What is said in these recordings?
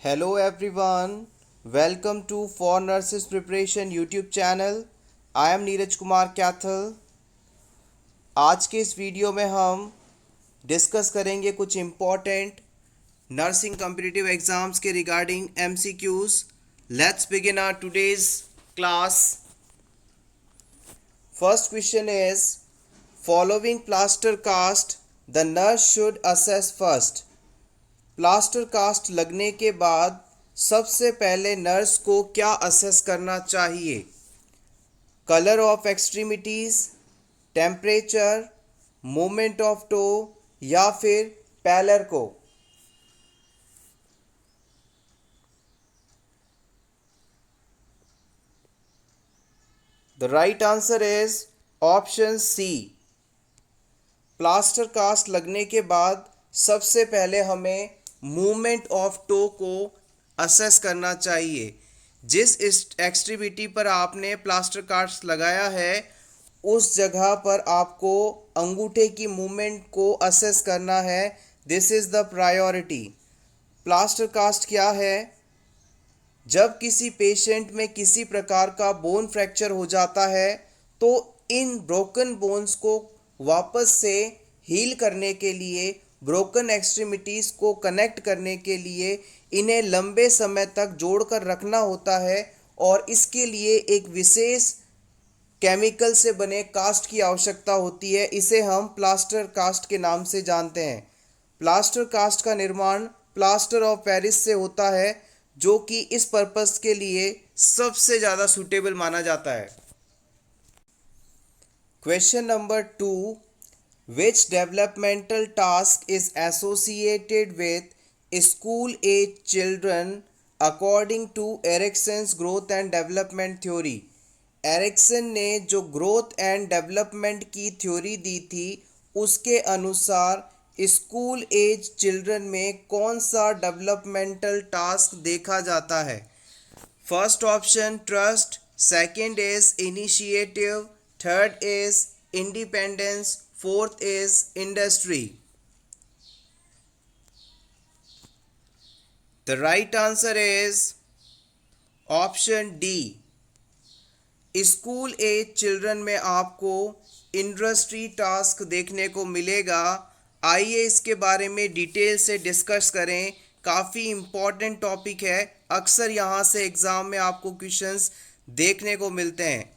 Hello everyone, welcome to For Nurses Preparation YouTube channel. I am Neeraj Kumar Kaithal. आज के इस video में हम डिस्कस करेंगे कुछ इम्पोर्टेंट नर्सिंग कॉम्पिटिटिव एग्ज़ाम्स के regarding MCQs. Let's begin our today's class. First question is, following plaster cast, the nurse should assess first. Plaster cast लगने के बाद सबसे पहले नर्स को क्या असेस करना चाहिए? Colour of extremities, temperature, movement of toe या फिर पैलर को? The right answer is option C. Plaster cast लगने के बाद सबसे पहले हमें मूवमेंट ऑफ टो को असेस करना चाहिए. जिस एक्सट्रीमिटी पर आपने प्लास्टर कास्ट लगाया है उस जगह पर आपको अंगूठे की मूवमेंट को असेस करना है. This is the priority. Plaster cast क्या है? जब किसी पेशेंट में किसी प्रकार का बोन फ्रैक्चर हो जाता है तो इन ब्रोकन बोन्स को वापस से हील करने के लिए, ब्रोकन एक्सट्रीमिटीज़ को कनेक्ट करने के लिए इन्हें लंबे समय तक जोड़कर रखना होता है और इसके लिए एक विशेष केमिकल से बने कास्ट की आवश्यकता होती है. इसे हम प्लास्टर कास्ट के नाम से जानते हैं. प्लास्टर कास्ट का निर्माण प्लास्टर ऑफ पेरिस से होता है जो कि इस पर्पस के लिए सबसे ज़्यादा सूटेबल माना जाता है. Question number 2. Which developmental task is associated with school age children according to Erikson's growth and development theory? Erikson ने जो ग्रोथ एंड डेवलपमेंट की थ्योरी दी थी उसके अनुसार स्कूल एज चिल्ड्रन में कौन सा डेवलपमेंटल टास्क देखा जाता है? First option trust, second is initiative, third is independence, fourth is industry. The right answer is option D. School age children में आपको इंडस्ट्री टास्क देखने को मिलेगा. आइए इसके बारे में डिटेल से डिस्कस करें. काफ़ी इम्पॉर्टेंट टॉपिक है. अक्सर यहाँ से एग्ज़ाम में आपको क्वेश्चंस देखने को मिलते हैं.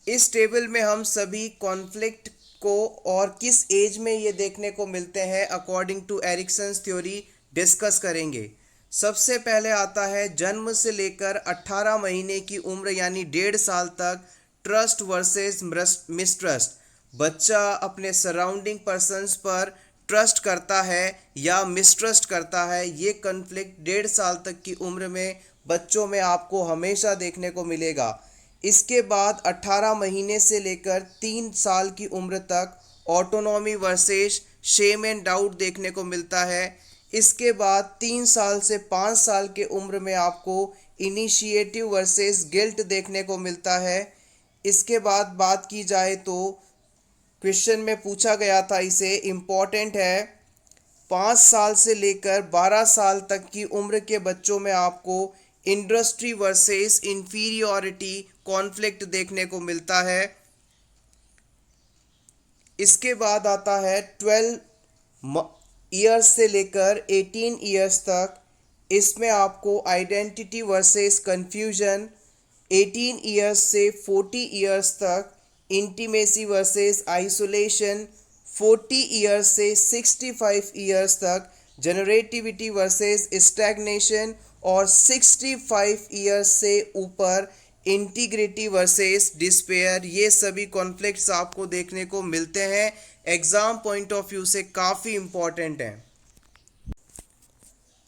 इस टेबल में हम सभी कॉन्फ्लिक्ट को और किस एज में ये देखने को मिलते हैं according to Erikson's theory discuss करेंगे. सबसे पहले आता है जन्म से लेकर 18 महीने की उम्र यानी 1.5 साल तक ट्रस्ट वर्सेस मिसट्रस्ट. बच्चा अपने सराउंडिंग पर्सन्स पर ट्रस्ट करता है या मिसट्रस्ट करता है. ये कन्फ्लिक्ट 1.5 साल तक की उम्र में बच्चों में आपको हमेशा देखने को मिलेगा. इसके बाद 18 महीने से लेकर 3 साल की उम्र तक autonomy versus shame and doubt देखने को मिलता है. इसके बाद 3 साल से 5 साल के उम्र में आपको इनिशिएटिव वर्सेस गिल्ट देखने को मिलता है. इसके बाद बात की जाए तो क्वेश्चन में पूछा गया था, इसे इम्पॉर्टेंट है, 5 साल से लेकर 12 साल तक की उम्र के बच्चों में आपको इंडस्ट्री वर्सेस इंफीरियॉरिटी कॉन्फ्लिक्ट देखने को मिलता है. इसके बाद आता है 12 ईयर्स से लेकर 18 ईयर्स तक. इसमें आपको आइडेंटिटी वर्सेस कंफ्यूजन. 18 ईयर्स से 40 ईयर्स तक इंटीमेसी वर्सेस आइसोलेशन. 40 ईयर्स से 65 ईयर्स तक जनरेटिविटी वर्सेस स्टैग्नेशन और 65 ईयर्स से ऊपर इंटीग्रिटी वर्सेस डिस्पेयर. ये सभी कॉन्फ्लिक्ट्स आपको देखने को मिलते हैं. एग्जाम पॉइंट ऑफ व्यू से काफ़ी इंपॉर्टेंट हैं.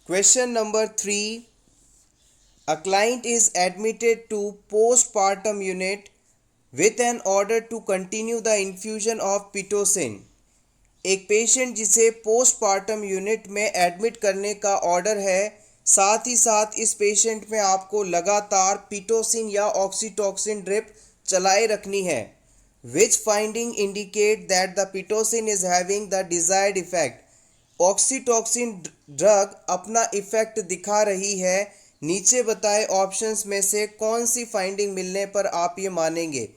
Question number 3. A client is admitted to postpartum unit with an order to continue the infusion of pitocin. एक पेशेंट जिसे पोस्टपार्टम यूनिट में एडमिट करने का ऑर्डर है, साथ ही साथ इस पेशेंट में आपको लगातार पिटोसिन या ऑक्सीटोसिन ड्रिप चलाए रखनी है. Which finding indicate that the Pitocin is having the desired effect. Oxytocin drug अपना इफेक्ट दिखा रही है, नीचे बताए ऑप्शंस में से कौन सी फाइंडिंग मिलने पर आप ये मानेंगे।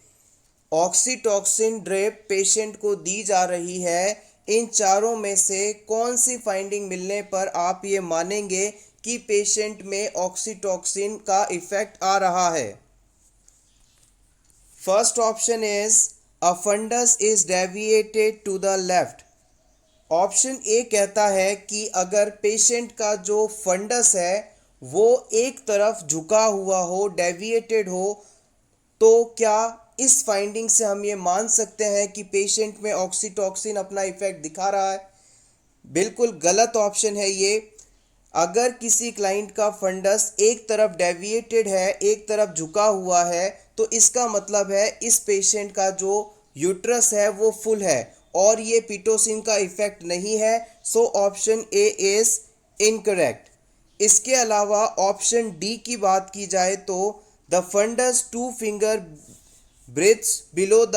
ऑक्सीटॉक्सिन ड्रिप पेशेंट को दी जा रही है, इन चारों में से कौन सी फाइंडिंग मिलने पर आप ये मानेंगे कि पेशेंट में ऑक्सीटॉक्सिन का इफेक्ट आ रहा है। First option is a fundus is deviated to the left. Option A कहता है कि अगर पेशेंट का जो फंडस है वो एक तरफ झुका हुआ हो, डेविएटेड हो, तो क्या इस फाइंडिंग से हम ये मान सकते हैं कि पेशेंट में ऑक्सीटॉक्सिन अपना इफेक्ट दिखा रहा है? बिल्कुल गलत ऑप्शन है ये। अगर किसी क्लाइंट का फंडस एक तरफ डेविएटेड है, एक तरफ झुका हुआ है, तो इसका मतलब है इस पेशेंट का जो यूट्रस है वो फुल है और ये पिटोसिन का इफेक्ट नहीं है। So option A is incorrect. इसके अलावा ऑप्शन डी की बात की जाए तो the fundus two finger breadths below the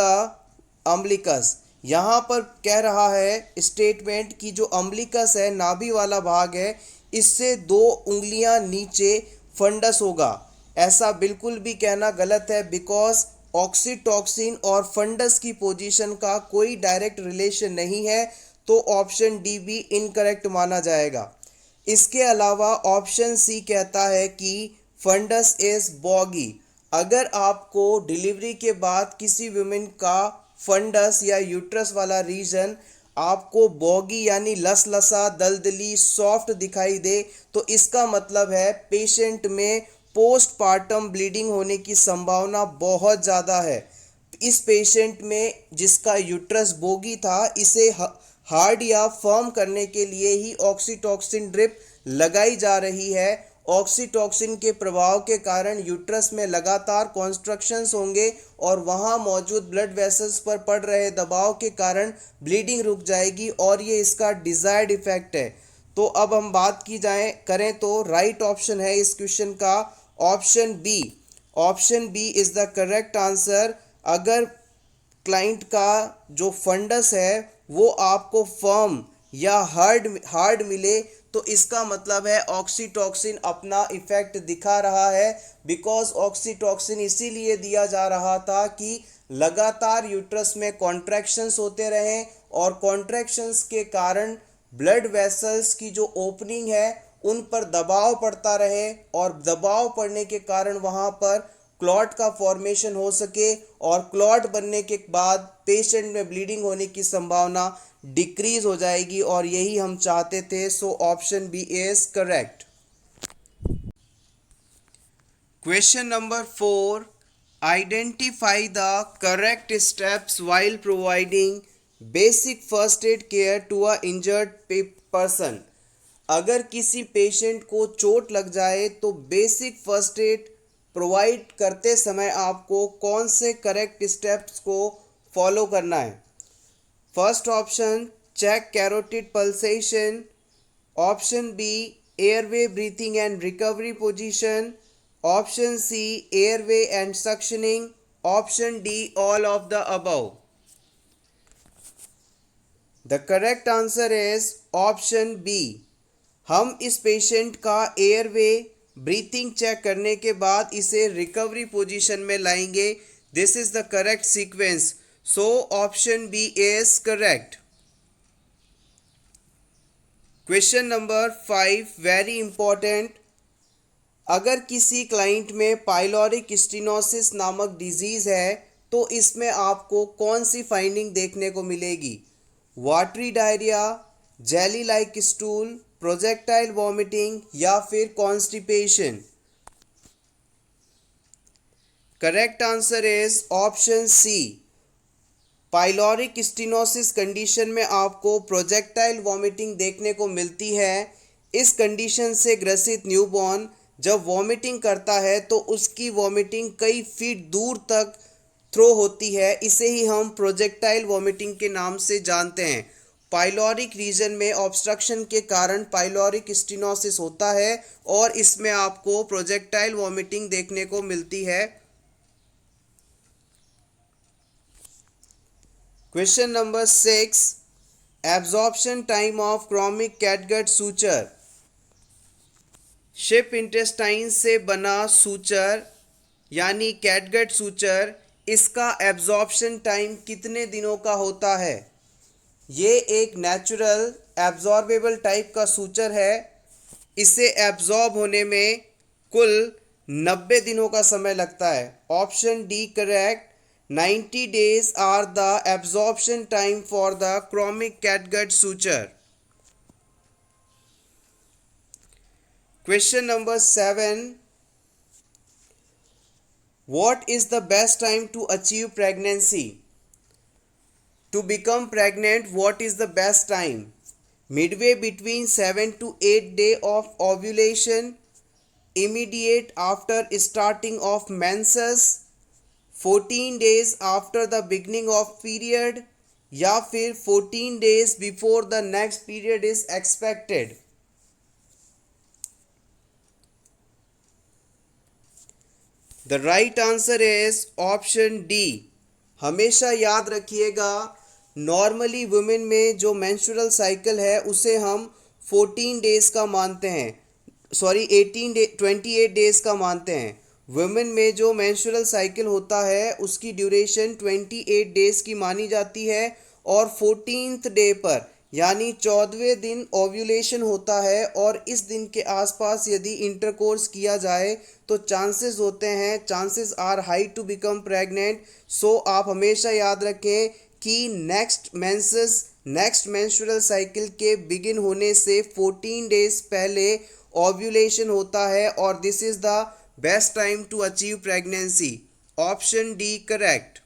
umbilicus, यहाँ पर कह रहा है स्टेटमेंट कि जो अम्बिलिकस है, नाभि वाला भाग है, इससे 2 उंगलियां नीचे फंडस होगा। ऐसा बिल्कुल भी कहना गलत है, बिकॉज ऑक्सीटॉक्सिन और फंडस की पोजीशन का कोई डायरेक्ट रिलेशन नहीं है, तो ऑप्शन डी भी इनकरेक्ट माना जाएगा। इसके अलावा ऑप्शन सी कहता है कि फंडस इज बॉगी। अगर आपको डिलीवरी के बाद किसी वुमेन का फंडस या यूट्रस वाला रीजन आपको बॉगी यानी लसलसा, दलदली, सॉफ्ट दिखाई दे, तो इसका मतलब है पेशेंट में पोस्टपार्टम ब्लीडिंग होने की संभावना बहुत ज़्यादा है। इस पेशेंट में जिसका यूट्रस बोगी था, इसे हार्ड या फर्म करने के लिए ही ऑक्सीटॉक्सिन ड्रिप लगाई जा रही है। ऑक्सीटॉक्सिन के प्रभाव के कारण यूट्रस में लगातार कॉन्स्ट्रक्शंस होंगे और वहाँ मौजूद ब्लड वेसल्स पर पड़ रहे दबाव के कारण ब्लीडिंग रुक जाएगी और ये इसका डिज़ायर्ड इफेक्ट है। तो अब हम बात की करें तो राइट ऑप्शन है इस क्वेश्चन का option B. Option B is the correct answer. अगर क्लाइंट का जो फंडस है वो आपको फर्म या हार्ड मिले, तो इसका मतलब है ऑक्सीटॉक्सिन अपना इफेक्ट दिखा रहा है। बिकॉज ऑक्सीटॉक्सिन इसीलिए दिया जा रहा था कि लगातार यूट्रस में कॉन्ट्रैक्शंस होते रहें और कॉन्ट्रैक्शंस के कारण ब्लड वेसल्स की जो ओपनिंग है उन पर दबाव पड़ता रहे और दबाव पड़ने के कारण वहाँ पर क्लॉट का फॉर्मेशन हो सके और क्लॉट बनने के बाद पेशेंट में ब्लीडिंग होने की संभावना डिक्रीज हो जाएगी और यही हम चाहते थे। So option B is correct. Question number 4, identify the correct steps while providing basic first aid care to a injured person. अगर किसी पेशेंट को चोट लग जाए तो बेसिक फर्स्ट एड प्रोवाइड करते समय आपको कौन से करेक्ट स्टेप्स को फॉलो करना है। First option check carotid pulsation, option B airway breathing and recovery position, option C airway and suctioning, option D all of the above. The correct answer is option B. हम इस patient का airway breathing check करने के बाद इसे recovery position में लाएंगे। This is the correct sequence. So option B is correct. Question number 5 very important. अगर किसी क्लाइंट में पाइलोरिक स्टेनोसिस नामक डिजीज है तो इसमें आपको कौन सी फाइंडिंग देखने को मिलेगी। Watery diarrhoea, jelly like stool, projectile vomiting या फिर constipation. Correct answer is option C. Pyloric stenosis condition में आपको प्रोजेक्टाइल वॉमिटिंग देखने को मिलती है। इस कंडीशन से ग्रसित न्यूबॉर्न जब वॉमिटिंग करता है तो उसकी वॉमिटिंग कई फीट दूर तक थ्रो होती है। इसे ही हम प्रोजेक्टाइल वॉमिटिंग के नाम से जानते हैं। पाइलोरिक रीजन में ऑब्स्ट्रक्शन के कारण पाइलोरिक स्टेनोसिस होता है और इसमें आपको प्रोजेक्टाइल वॉमिटिंग देखने को मिलती है। Question number 6, absorption time of chromic catgut suture, sheep intestine से बना सूचर यानी कैटगट सूचर, इसका एब्जॉर्प्शन टाइम कितने दिनों का होता है? ये एक नेचुरल एब्जॉर्बेबल टाइप का सूचर है। इसे एब्जॉर्ब होने में कुल 90 दिनों का समय लगता है। Option D correct. 90 days are the absorption time for the chromic catgut suture. Question number 7. What is the best time to achieve pregnancy? To become pregnant, what is the best time? Midway between 7 to 8 day of ovulation, immediate after starting of menses, 14 days after the beginning of period, या फिर 14 days before the next period is expected. The right answer is option D. हमेशा याद रखिएगा, normally women में जो menstrual cycle है उसे हम 14 डेज का मानते हैं, 28 डेज का मानते हैं। वुमेन में जो मेंस्ट्रुअल साइकिल होता है उसकी ड्यूरेशन 28 डेज की मानी जाती है और 14th डे पर यानी 14वें दिन ओव्यूलेशन होता है और इस दिन के आसपास यदि इंटरकोर्स किया जाए तो chances are high to become pregnant. So आप हमेशा याद रखें कि नेक्स्ट मेंस्ट्रुअल साइकिल के बिगिन होने से 14 डेज पहले ओव्यूलेशन होता है और this is the best time to achieve pregnancy. Option D correct.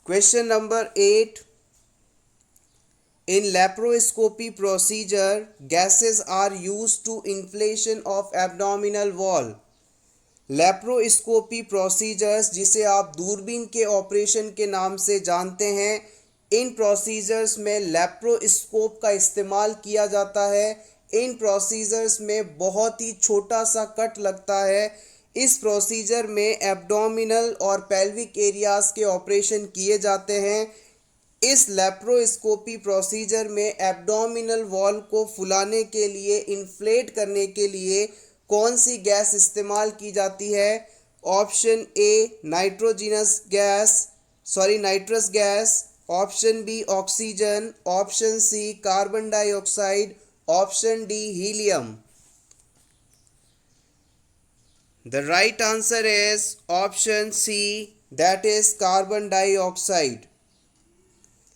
Question number 8. In laparoscopy procedure, gases are used to inflation of abdominal wall. Laparoscopy procedures, जिसे आप दूरबीन के ऑपरेशन के नाम से जानते हैं, इन प्रोसीजर्स में लेप्रोस्कोप का इस्तेमाल किया जाता है। इन प्रोसीजर्स में बहुत ही छोटा सा कट लगता है। इस प्रोसीजर में एब्डोमिनल और पेल्विक एरियाज के ऑपरेशन किए जाते हैं। इस लेप्रोस्कोपी प्रोसीजर में एब्डोमिनल वॉल को फुलाने के लिए, इन्फ्लेट करने के लिए कौन सी गैस इस्तेमाल की जाती है? Option A nitrous gas, option B oxygen, option C carbon dioxide, option D helium. The right answer is option C, that is carbon dioxide.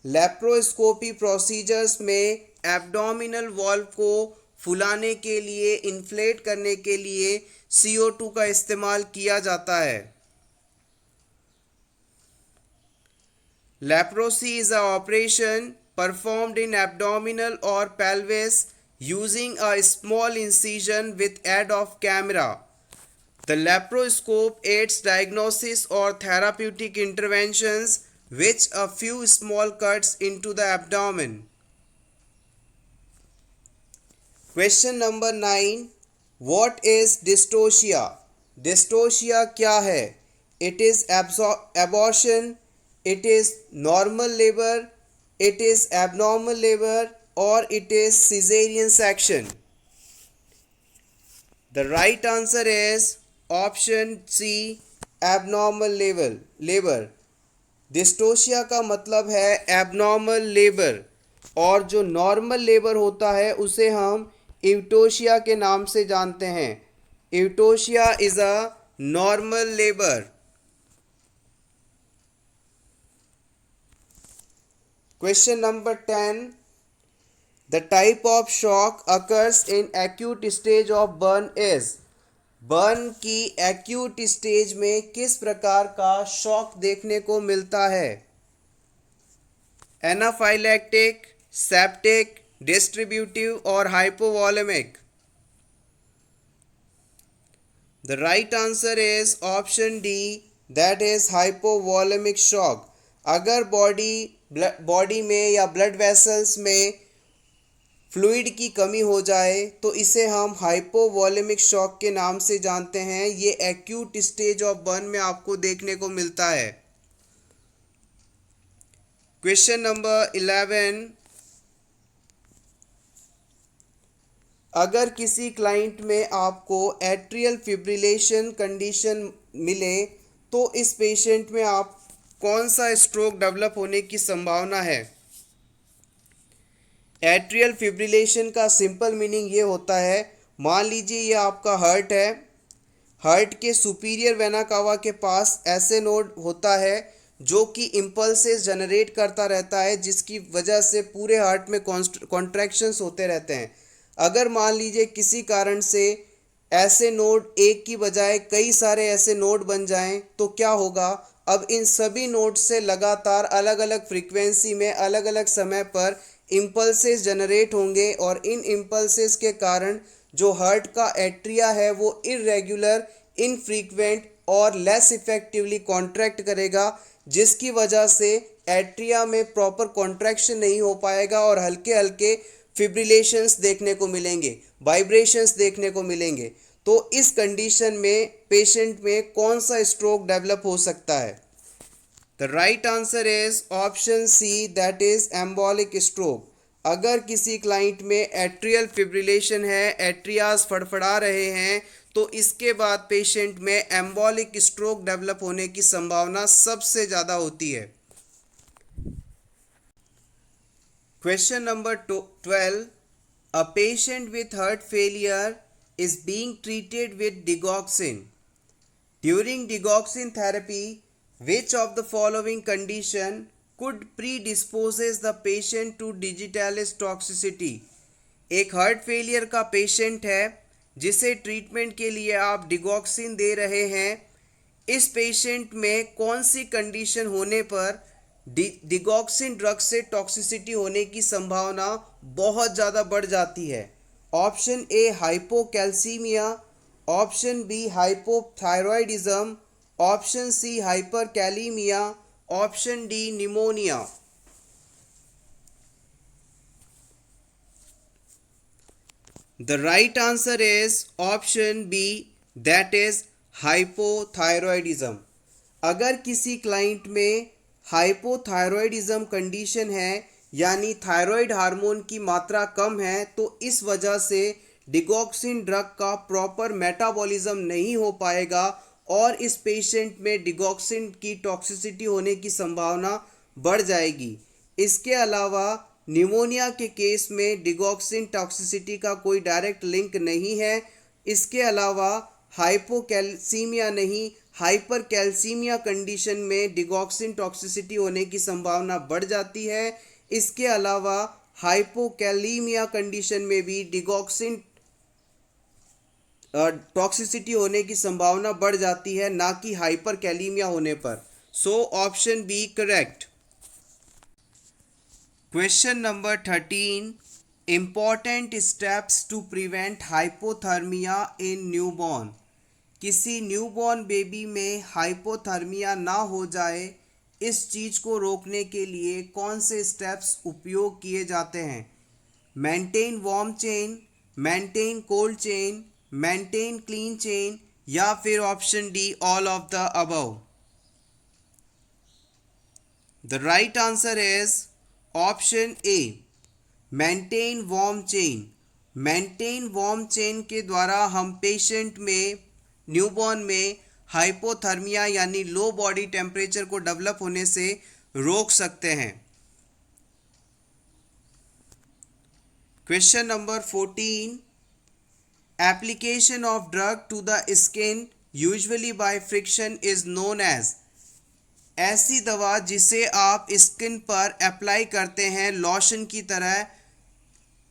Laparoscopy procedures में एब्डोमिनल वॉल को फुलाने के लिए, इन्फ्लेट करने के लिए CO2 का इस्तेमाल किया जाता है। Leprosy is an operation performed in abdominal or pelvis using a small incision with aid of camera. The laparoscope aids diagnosis or therapeutic interventions with a few small cuts into the abdomen. Question number 9. What is dystocia? Dystocia क्या है? It is abortion, it is normal labor, it is abnormal labor, or it is cesarean section. The right answer is option C abnormal labour. Dystocia का मतलब है abnormal labour और जो normal labour होता है उसे हम इवटोशिया के नाम से जानते हैं। Eutocia is a normal labour. Question number 10. The type of shock occurs in acute stage of burn is. Burn की एक्यूट स्टेज में किस प्रकार का शॉक देखने को मिलता है? एनाफाइलैक्टिक, सेप्टिक, डिस्ट्रीब्यूटिव और hypovolaemic. The right answer is option D, that is hypovolaemic shock. अगर बॉडी में या ब्लड वेसल्स में फ्लूइड की कमी हो जाए तो इसे हम हाइपोवॉलेमिक शॉक के नाम से जानते हैं। ये एक्यूट स्टेज ऑफ बर्न में आपको देखने को मिलता है। क्वेश्चन नंबर 11, अगर किसी क्लाइंट में आपको एट्रियल फिब्रिलेशन कंडीशन मिले तो इस पेशेंट में आप कौन सा स्ट्रोक डेवलप होने की संभावना है। एट्रियल फिब्रिलेशन का सिंपल मीनिंग ये होता है, मान लीजिए ये आपका हार्ट है, हार्ट के सुपीरियर वेना कावा के पास ऐसे नोड होता है जो कि इम्पल्सेस जनरेट करता रहता है, जिसकी वजह से पूरे हार्ट में कॉन्ट्रैक्शंस होते रहते हैं। अगर मान लीजिए किसी कारण से ऐसे नोड एक की बजाय कई सारे ऐसे नोड बन जाएं तो क्या होगा। अब इन सभी नोड से लगातार अलग अलग फ्रीक्वेंसी में अलग अलग समय पर इम्पल्सेस जनरेट होंगे और इन इम्पल्सेस के कारण जो हार्ट का एट्रिया है वो इरेगुलर, इनफ्रीक्वेंट और लेस इफेक्टिवली कॉन्ट्रैक्ट करेगा, जिसकी वजह से एट्रिया में प्रॉपर कॉन्ट्रैक्शन नहीं हो पाएगा और हल्के हल्के फिब्रिलेशंस देखने को मिलेंगे, वाइब्रेशंस देखने को मिलेंगे। तो इस कंडीशन में पेशेंट में कौन सा स्ट्रोक डेवलप हो सकता है। The right answer is option C, that is embolic stroke. अगर किसी क्लाइंट में एट्रियल फिब्रिलेशन है, एट्रियाज फड़फड़ा रहे हैं, तो इसके बाद पेशेंट में एम्बोलिक स्ट्रोक डेवलप होने की संभावना सबसे ज़्यादा होती है। Question number 12, a patient with heart failure is being treated with digoxin. During digoxin therapy, which of the following condition could predisposes the patient to digitalis toxicity? एक heart failure का patient है जिसे ट्रीटमेंट के लिए आप digoxin दे रहे हैं। इस पेशेंट में कौन सी कंडीशन होने पर डिगॉक्सिन ड्रग से टॉक्सिसिटी होने की संभावना बहुत ज़्यादा बढ़ जाती है। Option A hypocalcaemia, option B hypothyroidism, option C hyperkalaemia, option D pneumonia. The right answer is option B, that is hypothyroidism. अगर किसी क्लाइंट में हाइपोथायरॉयडिज्म कंडीशन है, यानी थायराइड हार्मोन की मात्रा कम है, तो इस वजह से डिगॉक्सिन ड्रग का प्रॉपर मेटाबॉलिज्म नहीं हो पाएगा और इस पेशेंट में डिगॉक्सिन की टॉक्सिसिटी होने की संभावना बढ़ जाएगी। इसके अलावा निमोनिया के केस में डिगॉक्सिन टॉक्सिसिटी का कोई डायरेक्ट लिंक नहीं है। इसके अलावा हाइपोकैल्सीमिया नहीं, हाइपरकैल्सीमिया कंडीशन में डिगॉक्सिन टॉक्सिसिटी होने की संभावना बढ़ जाती है। इसके अलावा हाइपोकैलीमिया कंडीशन में भी डिगॉक्सिन टॉक्सिसिटी होने की संभावना बढ़ जाती है, ना कि हाइपरकैलीमिया होने पर। So option B correct. Question number 13, important steps to prevent hypothermia in newborn. किसी न्यूबॉर्न बेबी में हाइपोथर्मिया ना हो जाए, इस चीज़ को रोकने के लिए कौन से स्टेप्स उपयोग किए जाते हैं। Maintain warm chain, maintain cold chain, maintain clean chain, या फिर option D all of the above. The right answer is option A, maintain warm chain. Maintain warm chain के द्वारा हम पेशेंट में, न्यूबॉर्न में हाइपोथर्मिया यानी लो बॉडी टेम्परेचर को develop होने से रोक सकते हैं। Question number 14, application of drug to the skin usually by friction is known as. ऐसी दवा जिसे आप स्किन पर अप्लाई करते हैं लोशन की तरह,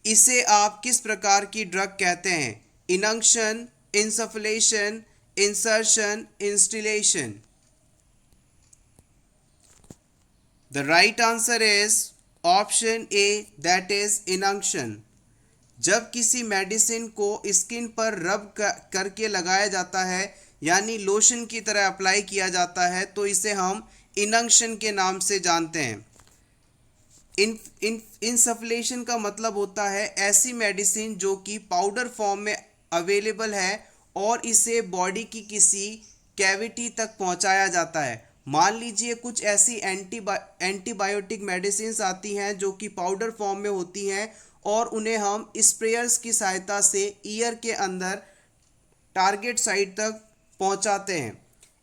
इसे आप किस प्रकार की ड्रग कहते हैं। Inunction, insufflation, insertion, instillation. The right answer is option A, that is inunction. जब किसी मेडिसिन को स्किन पर रब करके लगाया जाता है, यानी लोशन की तरह अप्लाई किया जाता है, तो इसे हम इनंक्शन के नाम से जानते हैं। इंसफलेशन का मतलब होता है ऐसी मेडिसिन जो कि पाउडर फॉर्म में अवेलेबल है और इसे बॉडी की किसी कैविटी तक पहुंचाया जाता है। मान लीजिए कुछ ऐसी एंटीबायोटिक मेडिसिन आती हैं जो कि पाउडर फॉर्म में होती हैं और उन्हें हम स्प्रेयर्स की सहायता से ईयर के अंदर टारगेट साइट तक पहुंचाते हैं।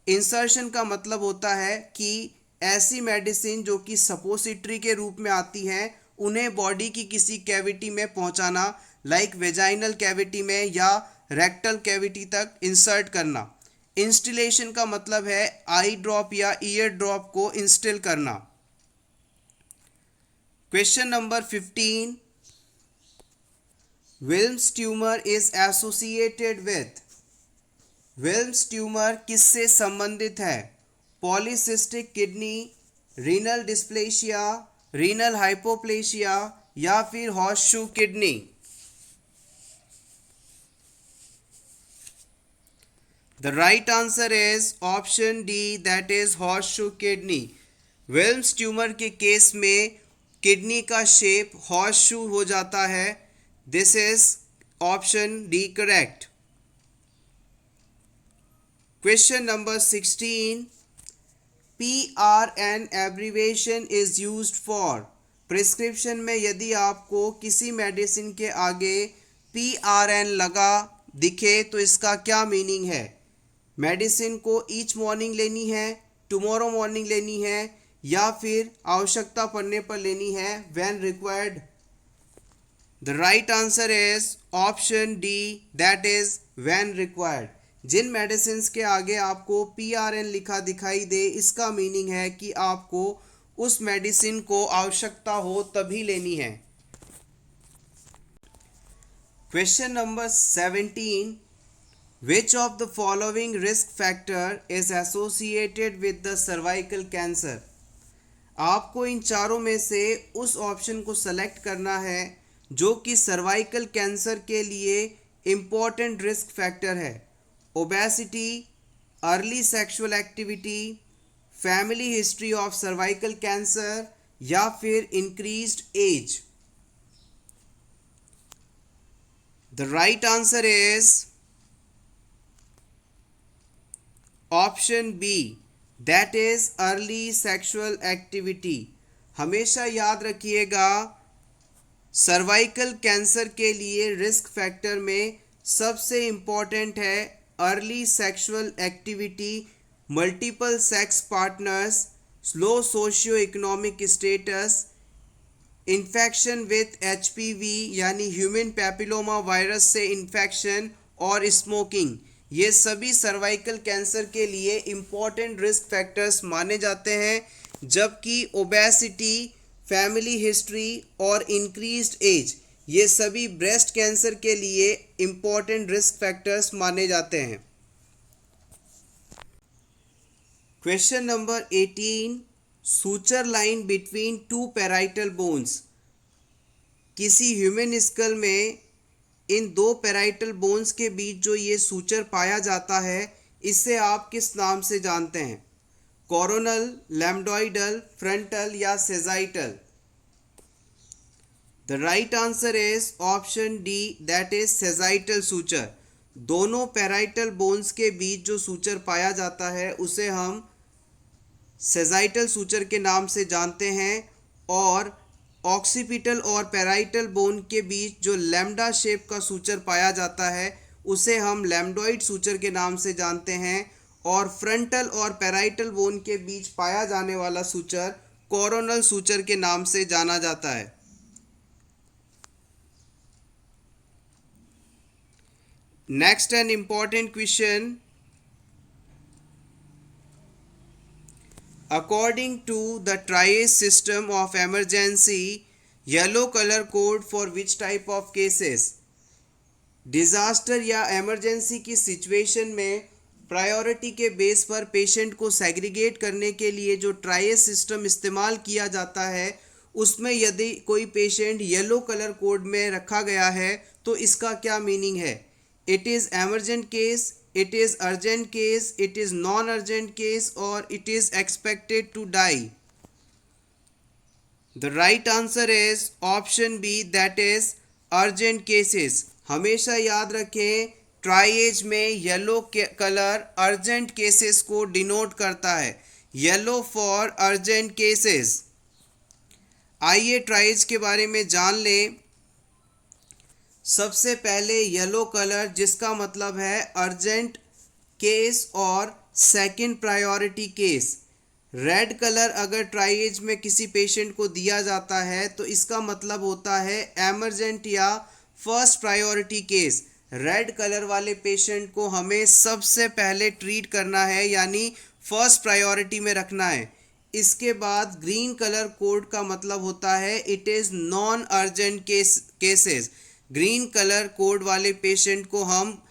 इंसर्शन का मतलब होता है कि ऐसी मेडिसिन जो कि सपोसिटरी के रूप में आती हैं उन्हें बॉडी की किसी कैविटी में पहुंचाना, लाइक वेजाइनल कैविटी में या रेक्टल कैविटी तक इंसर्ट करना। इंस्टिलेशन का मतलब है आई ड्रॉप या ईयर ड्रॉप को इंस्टिल करना। Question number 15, Wilms tumour is associated with. Wilms tumour किससे संबंधित है? Polycystic kidney, renal dysplasia, renal hypoplasia या फिर horseshoe kidney. The right answer is option D, that is horseshoe kidney. Wilms tumour के case में kidney का shape horseshoe हो जाता है। This is option D correct. Question number 16, PRN abbreviation is used for. Prescription में यदि आपको किसी मेडिसिन के आगे PRN लगा दिखे तो इसका क्या मीनिंग है? मेडिसिन को ईच मॉर्निंग लेनी है, टुमारो मॉर्निंग लेनी है या फिर आवश्यकता पड़ने पर लेनी है, when required. The right answer is option D, that is when required. जिन मेडिसिन के आगे आपको PRN लिखा दिखाई दे इसका मीनिंग है कि आपको उस मेडिसिन को आवश्यकता हो तभी लेनी है। Question number 17, Which of the following risk factor is associated with the cervical cancer? आपको इन चारों में से उस ऑप्शन को सेलेक्ट करना है जो कि सर्वाइकल कैंसर के लिए इम्पोर्टेंट रिस्क फैक्टर है। Obesity, early sexual activity, family history of cervical cancer या फिर increased age. The right answer is option B, that is early sexual activity. हमेशा याद रखिएगा सर्वाइकल कैंसर के लिए रिस्क फैक्टर में सबसे इम्पॉर्टेंट है early sexual activity, multiple sex partners, low socio economic status, infection with HPV यानी human papilloma virus से इन्फेक्शन और स्मोकिंग। ये सभी सर्वाइकल कैंसर के लिए इम्पॉर्टेंट रिस्क फैक्टर्स माने जाते हैं, जबकि ओबेसिटी, फैमिली हिस्ट्री और इंक्रीज्ड एज ये सभी ब्रेस्ट कैंसर के लिए इम्पॉर्टेंट रिस्क फैक्टर्स माने जाते हैं। Question number 18, suture line between two parietal bones. किसी ह्यूमन स्कल में इन दो पैराइटल बोन्स के बीच जो ये सूचर पाया जाता है इसे आप किस नाम से जानते हैं? कोरोनल, लैम्डोइडल, फ्रंटल या sagittal. The right answer is option D, that is sagittal suture. दोनों पैराइटल बोन्स के बीच जो सूचर पाया जाता है उसे हम सेजाइटल सूचर के नाम से जानते हैं और ऑक्सीपिटल और पैराइटल बोन के बीच जो लैम्डा शेप का सूचर पाया जाता है उसे हम लैम्डोइड सूचर के नाम से जानते हैं और फ्रंटल और पैराइटल बोन के बीच पाया जाने वाला सूचर कोरोनल सूचर के नाम से जाना जाता है। Next an important question, according to the triage system of emergency, yellow color code for which type of cases? Disaster या इमरजेंसी की सिचुएशन में प्रायोरिटी के बेस पर पेशेंट को सेग्रीगेट करने के लिए जो ट्राइएज सिस्टम इस्तेमाल किया जाता है उसमें यदि कोई पेशेंट येलो कलर कोड में रखा गया है तो इसका क्या मीनिंग है? It is emergent case, it is urgent case, it is non-urgent case or it is expected to die. The right answer is option B, that is urgent cases. हमेशा याद रखें ट्राइएज में येलो कलर अर्जेंट केसेस को denote करता है yellow for urgent cases. आइए tries के बारे में जान लें। सबसे पहले येलो कलर, जिसका मतलब है अर्जेंट केस और second priority case. Red colour अगर ट्राइएज में किसी पेशेंट को दिया जाता है तो इसका मतलब होता है एमरजेंट या first priority case. Red colour वाले पेशेंट को हमें सबसे पहले ट्रीट करना है, यानी फर्स्ट प्रायोरिटी में रखना है। इसके बाद ग्रीन कलर कोड का मतलब होता है it is non urgent cases. Green colour code वाले पेशेंट को हम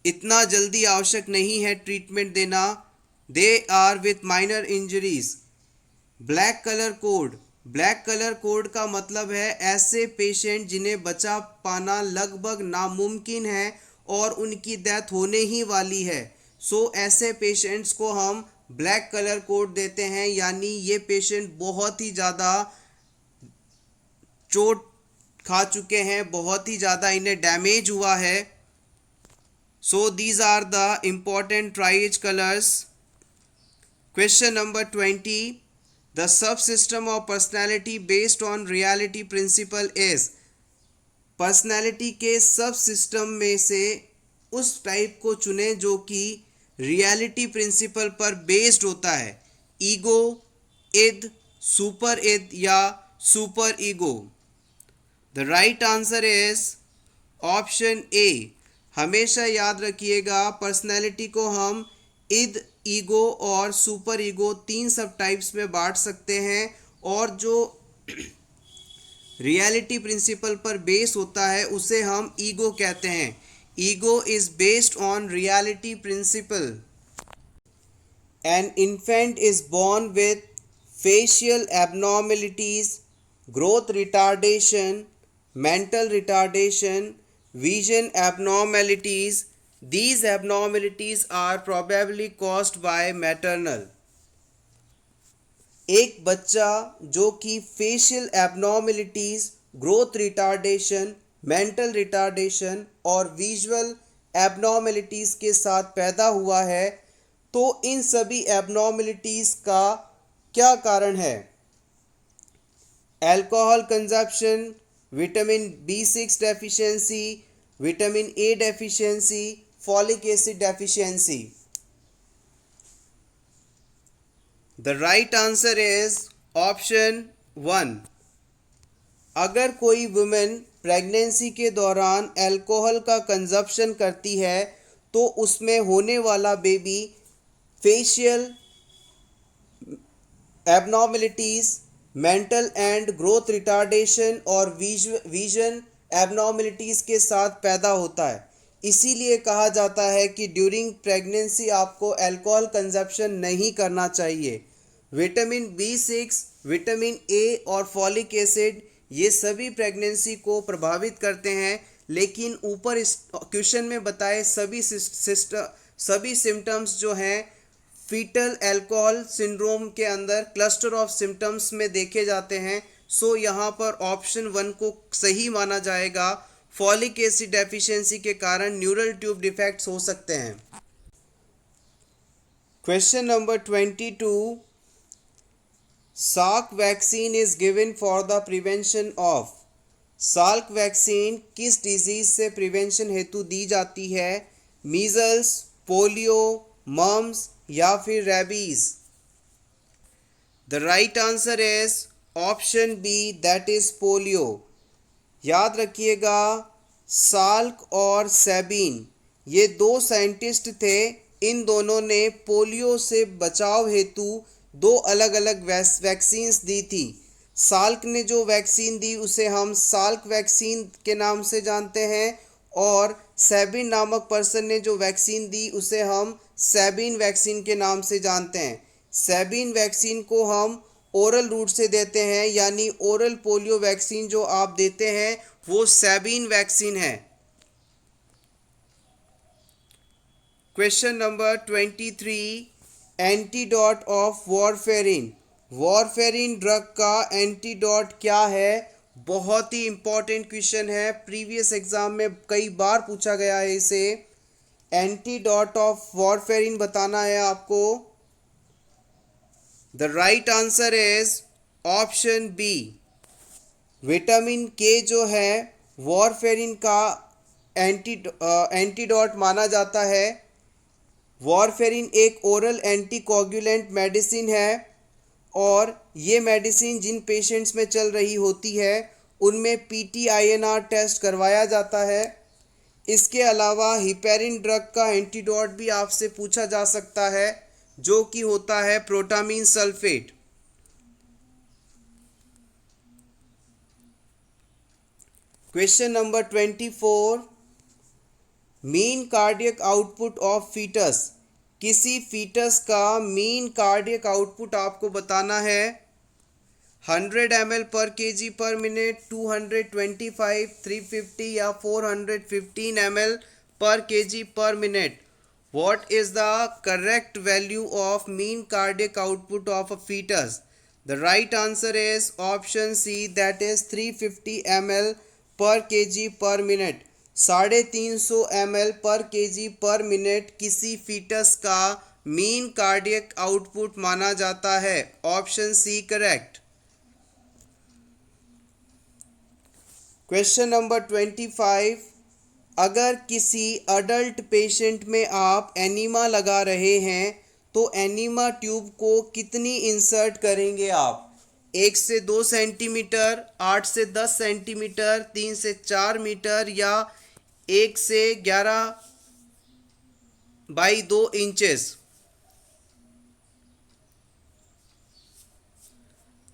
इतना जल्दी आवश्यक नहीं है ट्रीटमेंट देना, they are with minor injuries. Black colour code का मतलब है ऐसे पेशेंट जिन्हें बचा पाना लगभग नामुमकिन है और उनकी डेथ होने ही वाली है। सो ऐसे पेशेंट्स को हम ब्लैक कलर कोड देते हैं, यानी ये पेशेंट बहुत ही ज़्यादा चोट खा चुके हैं, बहुत ही ज़्यादा इन्हें डैमेज हुआ है। So these are the important triage colours. Question number 20. The subsystem of personality based on reality principle is। Personality के सब सिस्टम में से उस टाइप को चुने जो कि रियलिटी प्रिंसिपल पर बेस्ड होता है। ईगो, इद, सुपर इद या super ego. The right answer is option ए। हमेशा याद रखिएगा पर्सनैलिटी को हम इद, ईगो और सुपर ईगो 3 सब टाइप्स में बांट सकते हैं, और जो रियलिटी प्रिंसिपल पर बेस होता है उसे हम ईगो कहते हैं। Ego is based on reality principle. An infant is born with facial abnormalities, growth retardation, mental retardation, vision abnormalities. These abnormalities are probably caused by maternal। एक बच्चा जो कि facial abnormalities, growth retardation, mental retardation और visual abnormalities के साथ पैदा हुआ है, तो इन सभी एबनॉर्मेलिटीज का क्या कारण है? Alcohol consumption, vitamin B6 deficiency, vitamin A deficiency, folic acid deficiency. The right answer is option 1। अगर कोई वुमेन प्रेगनेंसी के दौरान अल्कोहल का कंजप्शन करती है तो उसमें होने वाला baby facial abnormalities, mental and growth retardation और विजन एबनॉर्मेलिटीज़ के साथ पैदा होता है। इसीलिए कहा जाता है कि ड्यूरिंग प्रेगनेंसी आपको अल्कोहल कंजप्शन नहीं करना चाहिए। विटामिन B6, विटामिन A और फॉलिक एसिड ये सभी प्रेगनेंसी को प्रभावित करते हैं, लेकिन ऊपर इस क्वेश्चन में बताए सभी सिम्टम्स जो हैं फीटल अल्कोहल सिंड्रोम के अंदर क्लस्टर ऑफ सिम्टम्स में देखे जाते हैं। सो यहाँ पर ऑप्शन 1 को सही माना जाएगा। फॉलिक एसिड डेफिशिएंसी के कारण न्यूरल ट्यूब डिफेक्ट्स हो सकते हैं। Question number 22। Salk vaccine is given for the prevention of. Salk vaccine किस डिजीज से प्रिवेंशन हेतु दी जाती है? मीजल्स, पोलियो, मम्स या फिर rabies. The right answer is option B, that is polio. याद रखिएगा साल्क और सेबिन ये 2 साइंटिस्ट थे। इन दोनों ने पोलियो से बचाव हेतु 2 अलग अलग वैक्सीन्स दी थी। साल्क ने जो वैक्सीन दी उसे हम साल्क वैक्सीन के नाम से जानते हैं, और सेबिन नामक पर्सन ने जो वैक्सीन दी उसे हम सेबिन वैक्सीन के नाम से जानते हैं। सेबिन वैक्सीन को हम ओरल रूट से देते हैं, यानी ओरल पोलियो वैक्सीन जो आप देते हैं वो सेबिन वैक्सीन है। Question number 23। Antidote of warfarin. Warfarin drug का एंटीडोट क्या है? बहुत ही इंपॉर्टेंट क्वेश्चन है, प्रीवियस एग्जाम में कई बार पूछा गया है इसे। एंटीडोट ऑफ वॉरफेरिन बताना है आपको। The right answer is option B. Vitamin K जो है वॉरफेरिन का एंटीडोट माना जाता है। वॉरफेरिन एक ओरल एंटीकोगुलेंट मेडिसिन है और ये मेडिसिन जिन पेशेंट्स में चल रही होती है उनमें पीटीआईएनआर टेस्ट करवाया जाता है। इसके अलावा हिपेरिन ड्रग का एंटीडोट भी आपसे पूछा जा सकता है जो कि होता है protamine sulphate. Question number 24, mean cardiac output of foetus. किसी फीटस का मीन कार्डियक आउटपुट आपको बताना है। 100 ml पर kg पर मिनट, 225, 350 या 415 ml पर kg पर minute. What is the correct value of mean cardiac output of a fetus? The right answer is option C, that is 350 ml पर kg पर मिनट। 350 ml पर kg पर minute किसी foetus का mean cardiac output माना जाता है। Option C correct. Question number 25, अगर किसी अडल्ट पेशेंट में आप एनीमा लगा रहे हैं तो एनीमा ट्यूब को कितनी इंसर्ट करेंगे आप? 1 से 2 सेंटीमीटर, 8 से 10 सेंटीमीटर, 3 से 4 मीटर या 1 से 11 by 2 inches?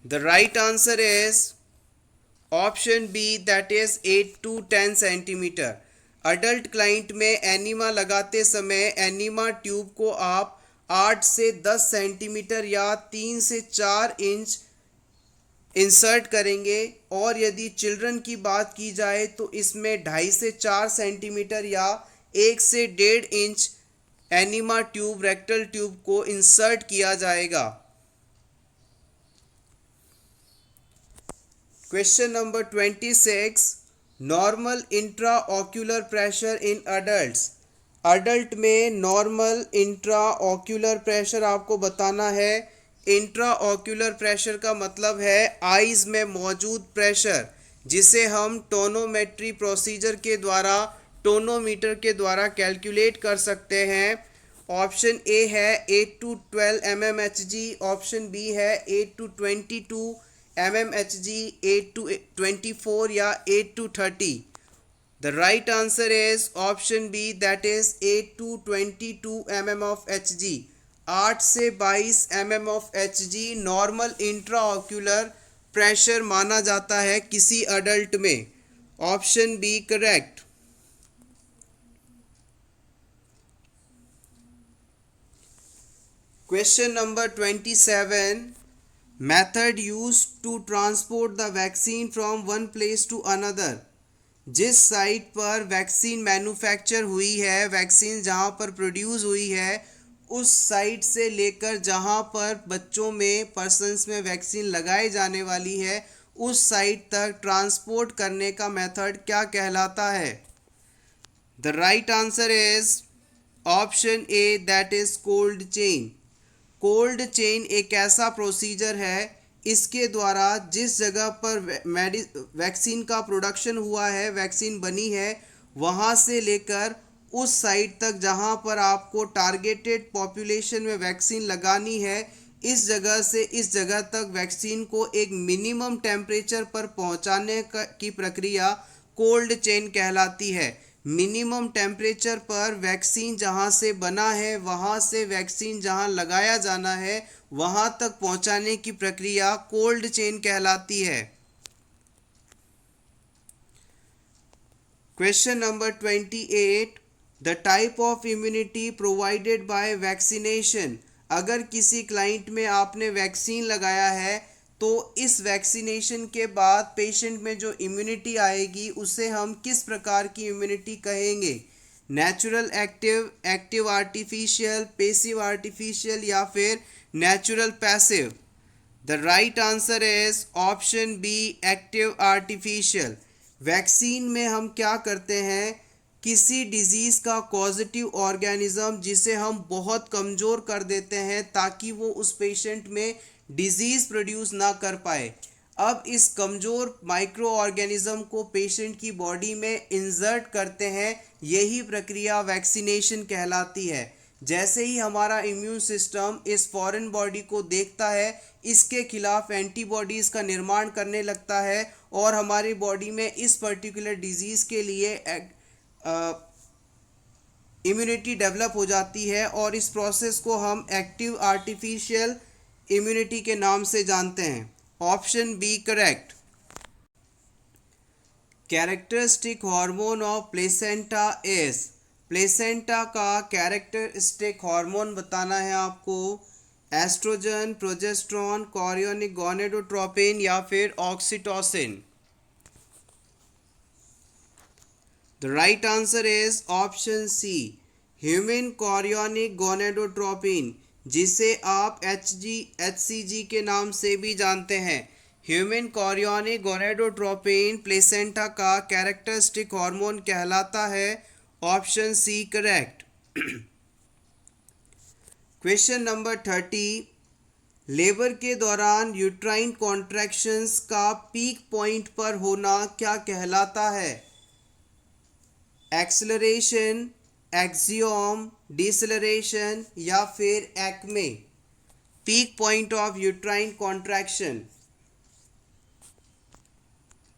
The right answer is option B, that is 8 to 10 centimetre. Adult client में एनीमा लगाते समय एनीमा ट्यूब को आप 8 से 10 सेंटीमीटर या 3 से 4 इंच इंसर्ट करेंगे और यदि चिल्ड्रन की बात की जाए तो इसमें 2.5 से 4 सेंटीमीटर या 1 से 1.5 inch enema tube, rectal tube को इंसर्ट किया जाएगा। Question number 26, normal intraocular pressure in adults. Adult में नॉर्मल इंट्राऑक्यूलर प्रेशर आपको बताना है। इंट्राऑक्यूलर प्रेशर का मतलब है आईज में मौजूद प्रेशर, जिसे हम टोनोमेट्री प्रोसीजर के द्वारा, टोनोमीटर के द्वारा कैलकुलेट कर सकते हैं। ऑप्शन ए है 8 to 12 mmHg, ऑप्शन बी है 8 to 22 mmHg, 8 to 24 या 8 to 30। The right answer is option B, that is 8 to 22 mm of Hg। 8 से 22 mm of Hg normal intraocular pressure माना जाता है किसी अडल्ट में। Option B correct. Question number 27, method used to transport the vaccine from one place to another. जिस site पर vaccine manufacture हुई है, वैक्सीन जहां पर प्रोड्यूस हुई है, उस साइट से लेकर जहां पर बच्चों में, पर्सन्स में वैक्सीन लगाई जाने वाली है, उस साइट तक ट्रांसपोर्ट करने का मेथड क्या कहलाता है? The right answer is option A, that is cold chain. Cold chain एक ऐसा प्रोसीजर है, इसके द्वारा जिस जगह पर वैक्सीन का प्रोडक्शन हुआ है, वैक्सीन बनी है, वहाँ से लेकर उस साइट तक जहाँ पर आपको टारगेटेड पॉपुलेशन में वैक्सीन लगानी है, इस जगह से इस जगह तक वैक्सीन को एक मिनिमम टेम्परेचर पर पहुँचाने की प्रक्रिया कोल्ड चेन कहलाती है। मिनिमम टेम्परेचर पर वैक्सीन जहां से बना है, वहां से वैक्सीन जहां लगाया जाना है, वहां तक पहुंचाने की प्रक्रिया कोल्ड चेन कहलाती है। Question number 28, the type of immunity provided by vaccination. अगर किसी क्लाइंट में आपने वैक्सीन लगाया है तो इस वैक्सीनेशन के बाद पेशेंट में जो इम्यूनिटी आएगी उसे हम किस प्रकार की इम्यूनिटी कहेंगे? Natural active, active artificial, passive artificial या फिर natural passive? The right answer is option B, active artificial. Vaccine में हम क्या करते हैं किसी डिजीज़ का पॉजिटिव ऑर्गेनिज्म जिसे हम बहुत कमज़ोर कर देते हैं ताकि वो उस पेशेंट में डिजीज़ प्रोड्यूस ना कर पाए। अब इस कमज़ोर माइक्रो ऑर्गेनिज्म को पेशेंट की बॉडी में इंसर्ट करते हैं, यही प्रक्रिया वैक्सीनेशन कहलाती है। जैसे ही हमारा इम्यून सिस्टम इस फॉरेन बॉडी को देखता है, इसके खिलाफ एंटीबॉडीज़ का निर्माण करने लगता है और हमारी बॉडी में इस पर्टिकुलर डिजीज़ के लिए इम्यूनिटी डेवलप हो जाती है और इस प्रोसेस को हम एक्टिव आर्टिफिशियल इम्यूनिटी के नाम से जानते हैं। Option B correct. Characteristic hormone of placenta is, placenta का कैरेक्टरिस्टिक हार्मोन बताना है आपको। एस्ट्रोजन, प्रोजेस्टेरॉन, कोरियोनिक गोनेडोट्रोपिन या फिर oxytocin. The right answer is option C, human chorionic gonadotropin, जिसे आप HCG के नाम से भी जानते हैं। ह्यूमन कोरियोनिक गोनेडोट्रोपिन प्लेसेंटा का कैरेक्टरिस्टिक हार्मोन कहलाता है। Option C correct. Question number 30, labour के दौरान यूट्राइन कॉन्ट्रैक्शंस का पीक पॉइंट पर होना क्या कहलाता है? एक्सेलरेशन, एक्सियोम, डिसेलरेशन या फिर Acme. Peak point of uterine contraction.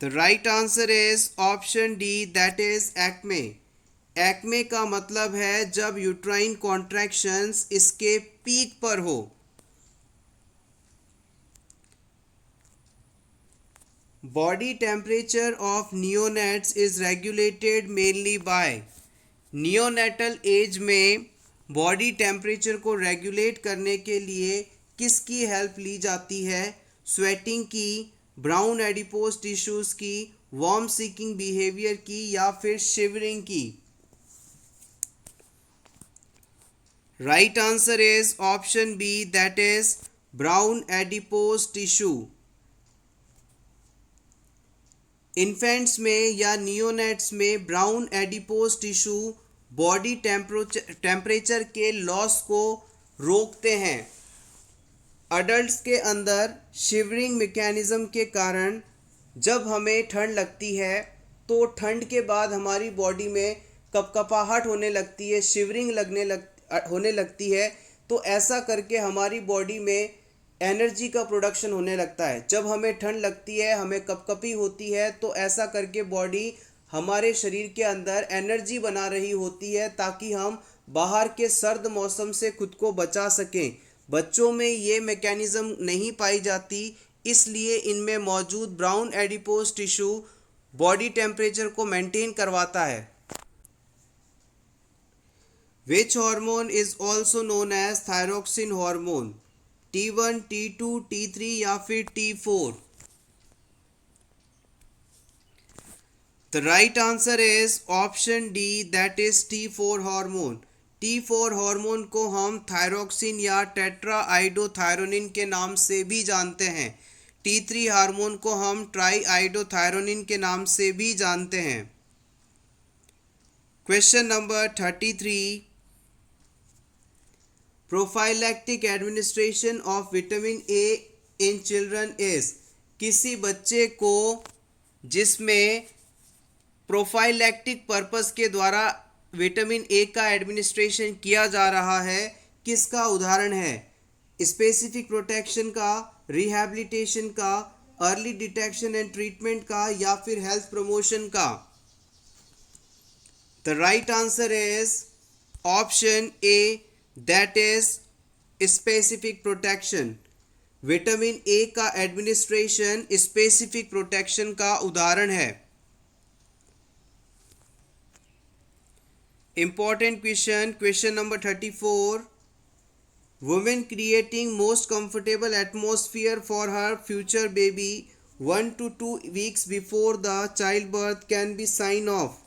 The right answer is option D, that is Acme. Acme का मतलब है जब यूट्राइन कॉन्ट्रैक्शंस इसके पीक पर हो। Body temperature of neonates is regulated mainly by, neonatal age में बॉडी टेम्परेचर को regulate करने के लिए किसकी हेल्प ली जाती है? स्वेटिंग की, ब्राउन एडिपोज टिश्यूज की, वार्म सीकिंग बिहेवियर की या फिर शिवरिंग की। Right answer is option B, that is brown adipose tissue. Infants में या नियोनेट्स में brown adipose tissue body temperature के लॉस को रोकते हैं। अडल्ट्स के अंदर शिवरिंग मैकेनिज्म के कारण जब हमें ठंड लगती है तो ठंड के बाद हमारी बॉडी में कपकपाहट होने लगती है, शिवरिंग होने लगती है। तो ऐसा करके हमारी बॉडी में एनर्जी का प्रोडक्शन होने लगता है। जब हमें ठंड लगती है, हमें कपकपी होती है, तो ऐसा करके बॉडी हमारे शरीर के अंदर एनर्जी बना रही होती है ताकि हम बाहर के सर्द मौसम से खुद को बचा सकें। बच्चों में ये मैकेनिज़्म नहीं पाई जाती, इसलिए इनमें मौजूद brown adipose tissue body temperature को मेंटेन करवाता है। Which hormone is also known as thyroxine hormone? T1, T2, T3 या फिर T4? The right answer is option D, that is T4 hormone. T4 hormone को हम थायरोक्सिन या टेट्राआइडोथायरोनिन के नाम से भी जानते हैं। T3 हार्मोन को हम ट्राईआइडोथायरोनिन के नाम से भी जानते हैं। Question number 33, prophylactic administration of vitamin A in children is, किसी बच्चे को जिसमें प्रोफाइलैक्टिक पर्पस के द्वारा विटामिन ए का एडमिनिस्ट्रेशन किया जा रहा है, किसका उदाहरण है? स्पेसिफिक प्रोटेक्शन का, रिहैबिलिटेशन का, अर्ली डिटेक्शन एंड ट्रीटमेंट का या फिर हेल्थ प्रमोशन का? The right answer is option A, that is specific protection. Vitamin A का एडमिनिस्ट्रेशन स्पेसिफिक प्रोटेक्शन का उदाहरण है। Important question, question number 34, women creating most comfortable atmosphere for her future baby 1 to 2 weeks before the child birth can be sign off.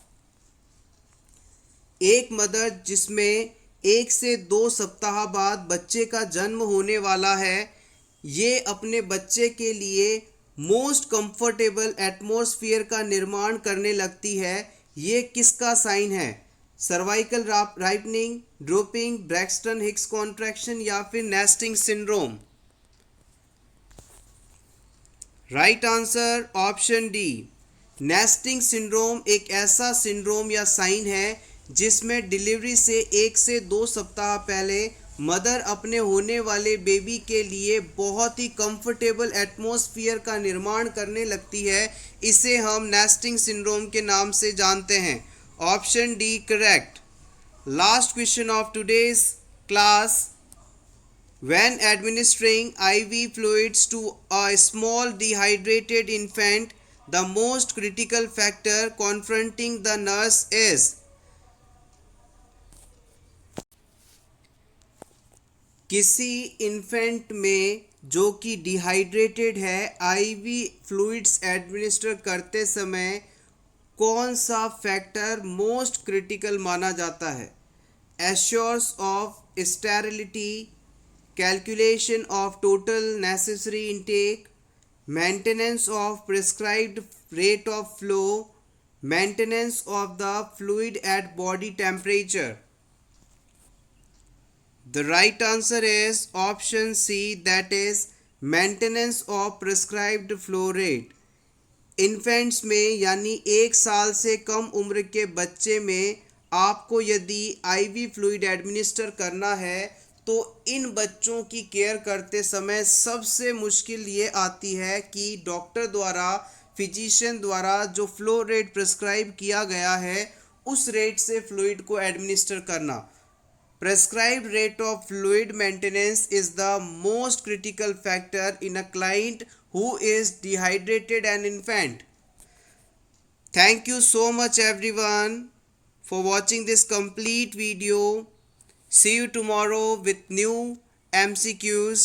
एक mother जिसमें 1 से 2 सप्ताह बाद बच्चे का जन्म होने वाला है, ये अपने बच्चे के लिए मोस्ट कंफर्टेबल एटमॉस्फेयर का निर्माण करने लगती है। ये किसका साइन है? Cervical ripening, dropping, Braxton Hicks contraction या फिर nesting syndrome? Right answer option D. Nesting syndrome एक ऐसा सिंड्रोम या साइन है जिसमें डिलीवरी से 1 से 2 सप्ताह पहले मदर अपने होने वाले बेबी के लिए बहुत ही कंफर्टेबल एटमॉस्फेयर का निर्माण करने लगती है। इसे हम नेस्टिंग सिंड्रोम के नाम से जानते हैं। Option D correct. Last question of today's class. When administering IV fluids to a small dehydrated infant, the most critical factor confronting the nurse is? किसी इन्फेंट में जो कि डिहाइड्रेटेड है, आईवी फ्लूइड्स एडमिनिस्टर करते समय कौन सा फैक्टर मोस्ट क्रिटिकल माना जाता है? Assures of sterility, calculation of total necessary intake, maintenance of prescribed rate of flow, maintenance of the fluid at body temperature. The right answer is option C, that is maintenance of prescribed flow rate. Infants में यानी 1 साल से कम उम्र के बच्चे में आपको यदि आईवी फ्लूइड एडमिनिस्टर करना है तो इन बच्चों की केयर करते समय सबसे मुश्किल ये आती है कि डॉक्टर द्वारा, फिजिशियन द्वारा जो फ्लो रेट प्रिस्क्राइब किया गया है उस रेट से फ्लूइड को एडमिनिस्टर करना। Prescribed rate of fluid maintenance is the most critical factor in a client who is dehydrated and infant. Thank you so much everyone for watching this complete video. See you tomorrow with new MCQs.